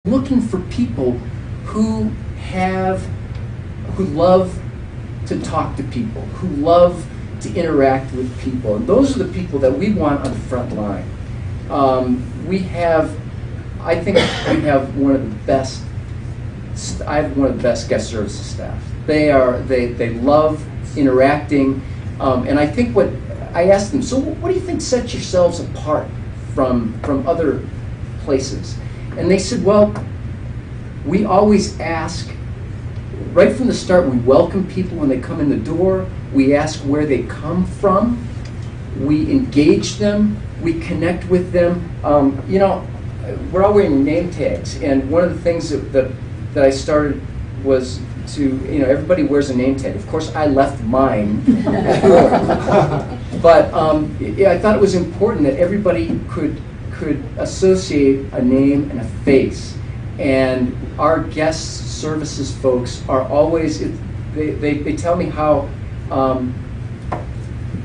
looking for people who love to talk to people, who love to interact with people. And those are the people that we want on the front line. I think we have one of the best, I have one of the best guest services staff. They love interacting, and I think what, I asked them, so what do you think sets yourselves apart from other places? And they said, well, we always ask, right from the start, we welcome people when they come in the door. We ask where they come from. We engage them. We connect with them. You know, we're all wearing name tags, and one of the things that I started was to, you know, everybody wears a name tag. Of course, I left mine at home. But yeah, I thought it was important that everybody could associate a name and a face. And our guest services folks are always, they tell me how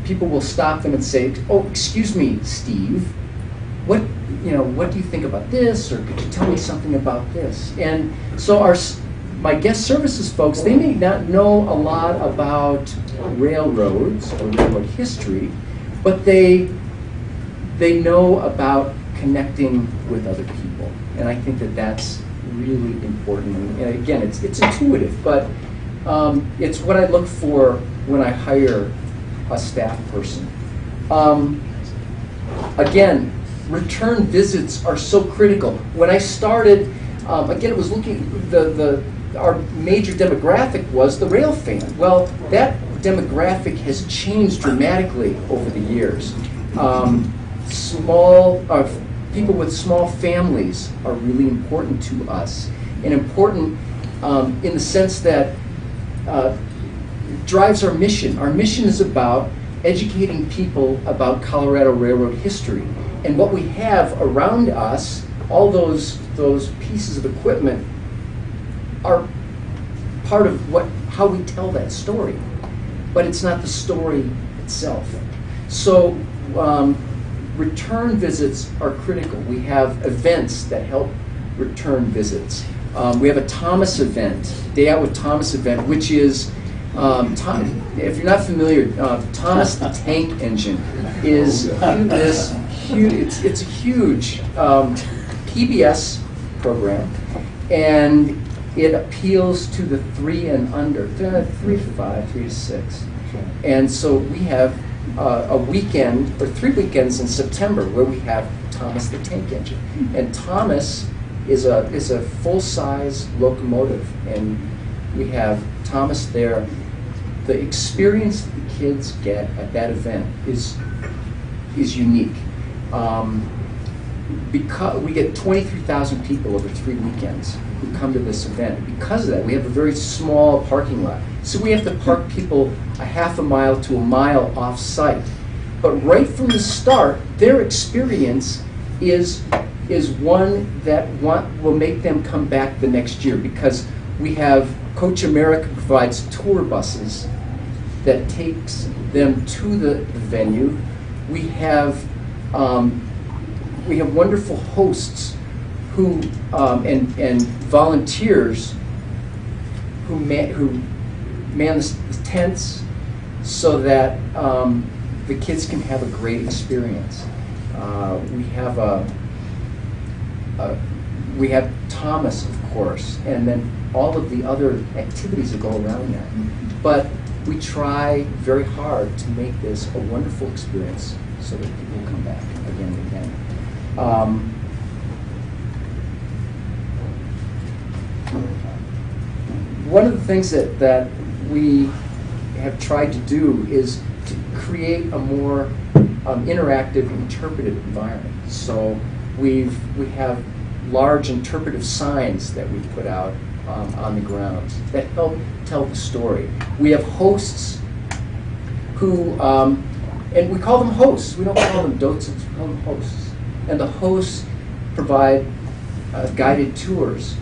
people will stop them and say, oh, excuse me, Steve, what do you think about this? Or could you tell me something about this? And so my guest services folks, they may not know a lot about railroads or railroad history, but they know about connecting with other people. And I think that that's really important. And again, it's intuitive, but it's what I look for when I hire a staff person. Again, return visits are so critical. When I started, again, it was looking, our major demographic was the rail fan. Well, that demographic has changed dramatically over the years. People with small families are really important to us, and important in the sense that drives our mission. Our mission is about educating people about Colorado Railroad history, and what we have around us, all those pieces of equipment, are part of how we tell that story, but it's not the story itself. So return visits are critical. We have events that help return visits. We have a Thomas event, Day Out with Thomas event, which is, if you're not familiar, Thomas the Tank Engine is this huge, it's a huge PBS program, and it appeals to the 3 and under, 3 to 5, 3 to 6. And so we have a weekend, or 3 weekends in September, where we have Thomas the Tank Engine. And Thomas is a full-size locomotive, and we have Thomas there. The experience that the kids get at that event is unique. Because we get 23,000 people over 3 weekends who come to this event. Because of that, we have a very small parking lot. So we have to park people a half a mile to a mile off-site. But right from the start, their experience is one that will make them come back the next year, because we have Coach America provides tour buses that takes them to the venue. We have wonderful hosts who and volunteers who man the tents so that the kids can have a great experience. We have Thomas, of course, and then all of the other activities that go around that. But we try very hard to make this a wonderful experience so that people will come back again and again. One of the things that we have tried to do is to create a more interactive, interpretive environment. So we have large interpretive signs that we put out on the grounds that help tell the story. We have hosts who, and we call them hosts. We don't call them docents, we call them hosts. And the hosts provide guided tours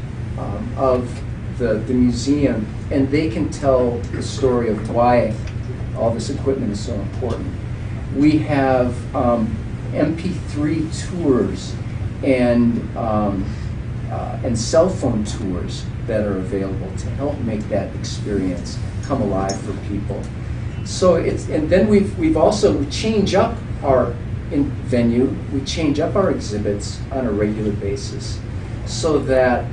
of the museum, and they can tell the story of why all this equipment is so important. We have MP3 tours and and cell phone tours that are available to help make that experience come alive for people. So and then we've also change up our venue, we change up our exhibits on a regular basis, so that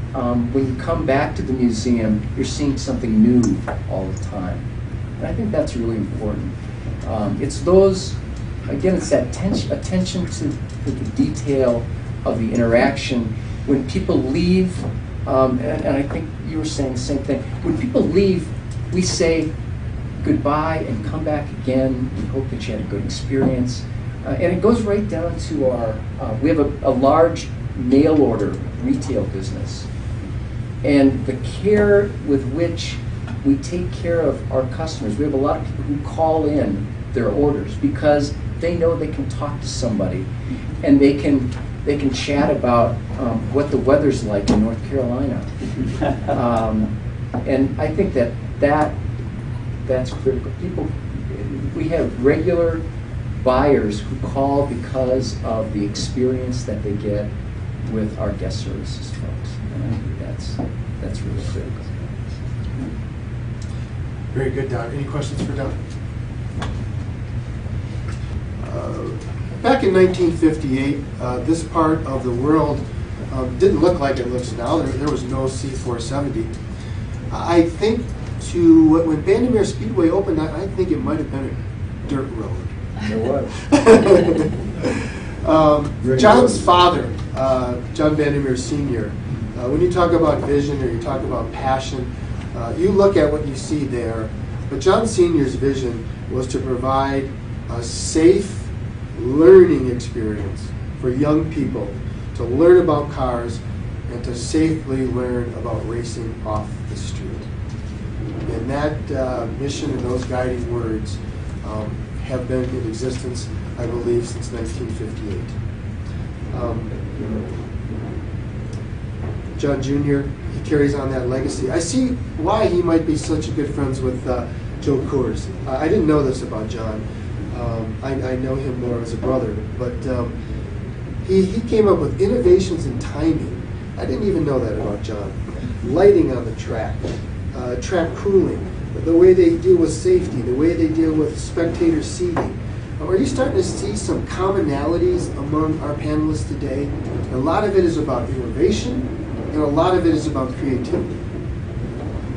when you come back to the museum, you're seeing something new all the time. And I think that's really important. It's those, again, it's that attention to the detail of the interaction. When people leave, and I think you were saying the same thing, when people leave, we say goodbye and come back again. We hope that you had a good experience. And it goes right down to our, we have a large mail order retail business. And the care with which we take care of our customers, we have a lot of people who call in their orders because they know they can talk to somebody and they can chat about what the weather's like in North Carolina. And I think that's critical. We have regular buyers who call because of the experience that they get with our guest services folks. And I think that's really critical. Very good, Don. Any questions for Don? Back in 1958, this part of the world didn't look like it looks now. There was no C470. I think when Vandermeer Speedway opened, I think it might have been a dirt road. There was. John's father, John Vandermeer Sr., when you talk about vision or you talk about passion, you look at what you see there. But John Sr.'s vision was to provide a safe learning experience for young people to learn about cars and to safely learn about racing off the street. And that mission and those guiding words have been in existence, I believe, since 1958. John Jr., he carries on that legacy. I see why he might be such good friends with Joe Coors. I didn't know this about John. I know him more as a brother, but he came up with innovations in timing. I didn't even know that about John. Lighting on the track, track cooling, the way they deal with safety, the way they deal with spectator seating. Are you starting to see some commonalities among our panelists today? A lot of it is about innovation, and a lot of it is about creativity.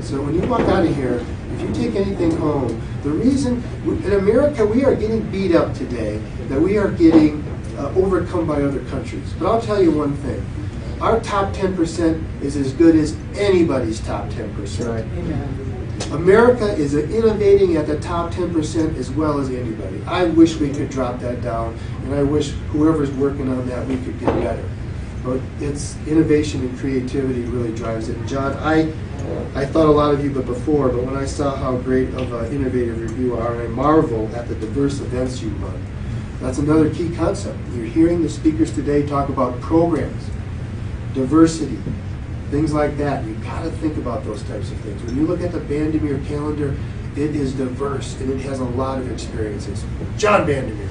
So when you walk out of here, if you take anything home, the reason in America we are getting beat up today, that we are getting overcome by other countries. But I'll tell you one thing. Our top 10% is as good as anybody's top 10%. Right. Amen. America is innovating at the top 10% as well as anybody. I wish we could drop that down, and I wish whoever's working on that, we could get better. But it's innovation and creativity really drives it. And John, I thought a lot of you before, but when I saw how great of an innovator you are, I marvel at the diverse events you run. That's another key concept. You're hearing the speakers today talk about programs, diversity, things like that. You've got to think about those types of things. When you look at the Vandermeer calendar, it is diverse and it has a lot of experiences. John Vandermeer.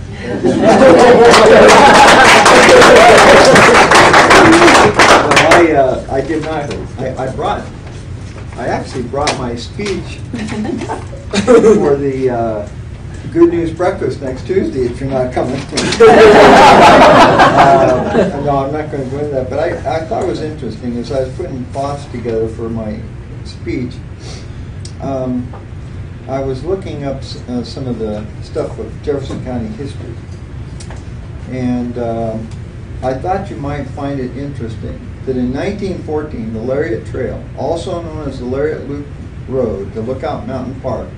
I did not. I actually brought my speech for the Good News Breakfast next Tuesday if you're not coming. No, I'm not going to go into that. But I thought it was interesting as I was putting thoughts together for my speech. I was looking up some of the stuff of Jefferson County history. And I thought you might find it interesting that in 1914, the Lariat Trail, also known as the Lariat Loop Road to Lookout Mountain Park,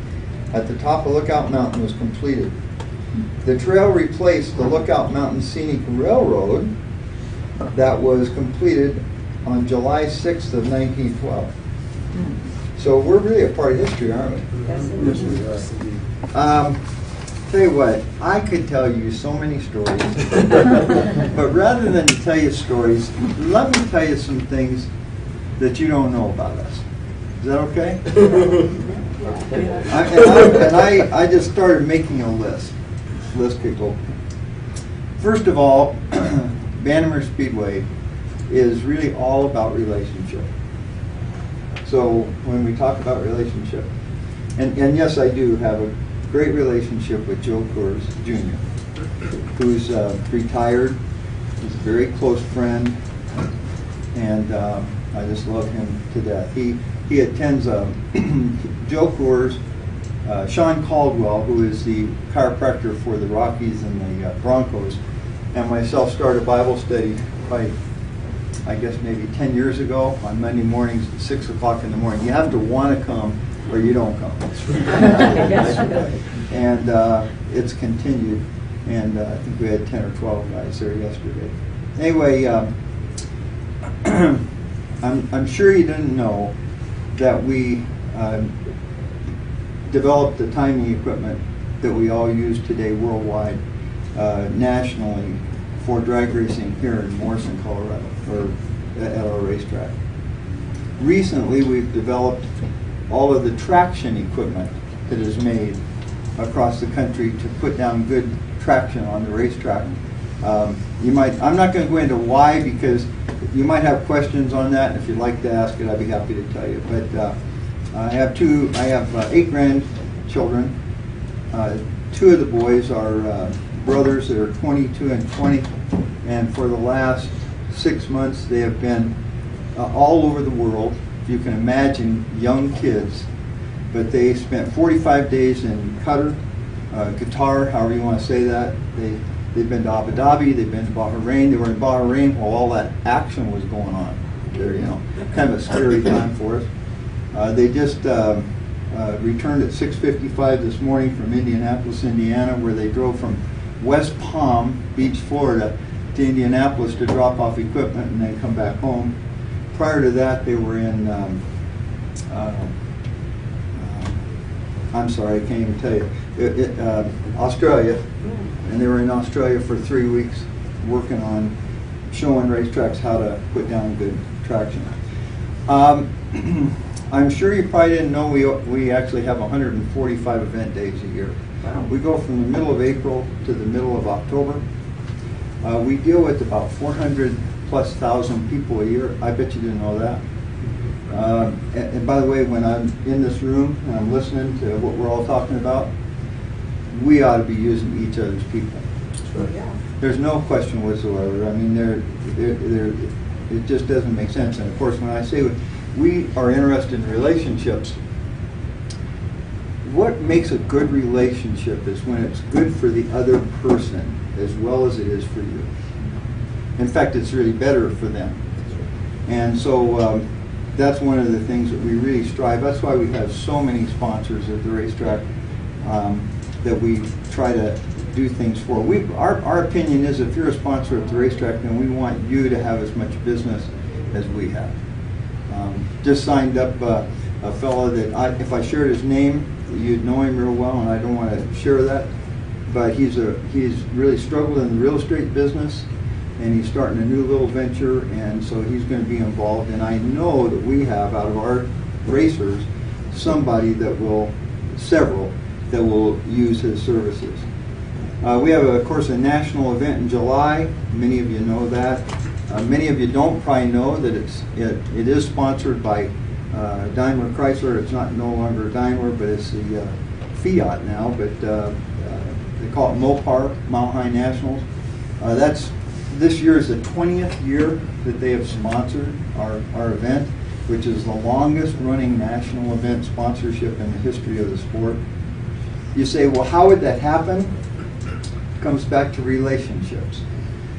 at the top of Lookout Mountain was completed. The trail replaced the Lookout Mountain Scenic Railroad that was completed on July 6th of 1912. So we're really a part of history, aren't we? Yes, Tell you what, I could tell you so many stories, but rather than tell you stories, let me tell you some things that you don't know about us. Is that okay? I just started making a list. List could go. First of all, Vandermeer Speedway is really all about relationship. So when we talk about relationship, and yes, I do have a great relationship with Joe Coors Jr., who's retired. He's a very close friend, and I just love him to death. He attends Joe Coors, Sean Caldwell, who is the chiropractor for the Rockies and the Broncos, and myself started Bible study by, I guess, maybe 10 years ago on Monday mornings at 6 o'clock in the morning. You have to want to come or you don't come. And it's continued, and I think we had 10 or 12 guys there yesterday. Anyway, I'm sure you didn't know that we developed the timing equipment that we all use today worldwide, nationally, for drag racing here in Morrison, Colorado, or at our racetrack. Recently, we've developed all of the traction equipment that is made across the country to put down good traction on the racetrack. I'm not going to go into why, because you might have questions on that, and if you'd like to ask it, I'd be happy to tell you. But I have 8 grandchildren. 2 of the boys are brothers that are 22 and 20, and for the last 6 months they have been all over the world. If you can imagine, young kids, but they spent 45 days in Qatar, Qatar, however you want to say that. They've been to Abu Dhabi, they've been to Bahrain. They were in Bahrain while all that action was going on. There, kind of a scary time for us. They just returned at 6:55 this morning from Indianapolis, Indiana, where they drove from West Palm Beach, Florida, to Indianapolis to drop off equipment and then come back home. Prior to that, they were in, I'm sorry, I can't even tell you, Australia, and they were in Australia for 3 weeks working on showing racetracks how to put down good traction. I'm sure you probably didn't know we actually have 145 event days a year. Wow. We go from the middle of April to the middle of October. We deal with about 400,000+ people a year. I bet you didn't know that. And by the way, when I'm in this room and I'm listening to what we're all talking about, we ought to be using each other's people. Sure. Yeah. There's no question whatsoever. I mean, it just doesn't make sense. And of course, when I say we are interested in relationships, what makes a good relationship is when it's good for the other person as well as it is for you. In fact, it's really better for them. And so that's one of the things that we really strive. That's why we have so many sponsors at the racetrack that we try to do things for. Our opinion is, if you're a sponsor at the racetrack, then we want you to have as much business as we have. Just signed up a fellow that if I shared his name, you'd know him real well, and I don't want to share that. But he's really struggled in the real estate business, and he's starting a new little venture, and so he's going to be involved. And I know that we have, out of our racers, several that will use his services. We have, of course, a national event in July. Many of you know that. Many of you don't probably know that it is sponsored by Daimler Chrysler. It's no longer Daimler, but it's the Fiat now. But they call it Mopar, Mile High Nationals. This year is the 20th year that they have sponsored our event, which is the longest running national event sponsorship in the history of the sport. You say, well, how would that happen? It comes back to relationships.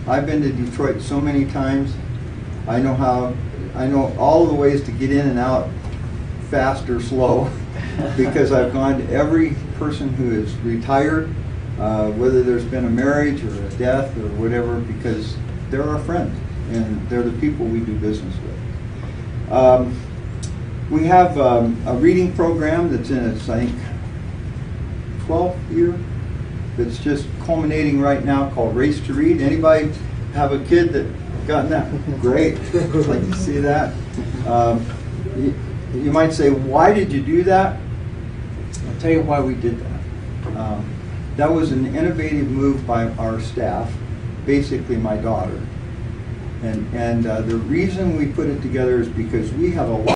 I've been to Detroit so many times. I know all the ways to get in and out, fast or slow, because I've gone to every person who is retired, whether there's been a marriage or a death or whatever, because they're our friends and they're the people we do business with. We have a reading program that's in its, I think, 12th year. That's just culminating right now, called Race to Read. Anybody have a kid that gotten that? Great. I'd like to see that. You might say, why did you do that? I'll tell you why we did that. That was an innovative move by our staff, basically my daughter. And the reason we put it together is because we have a lot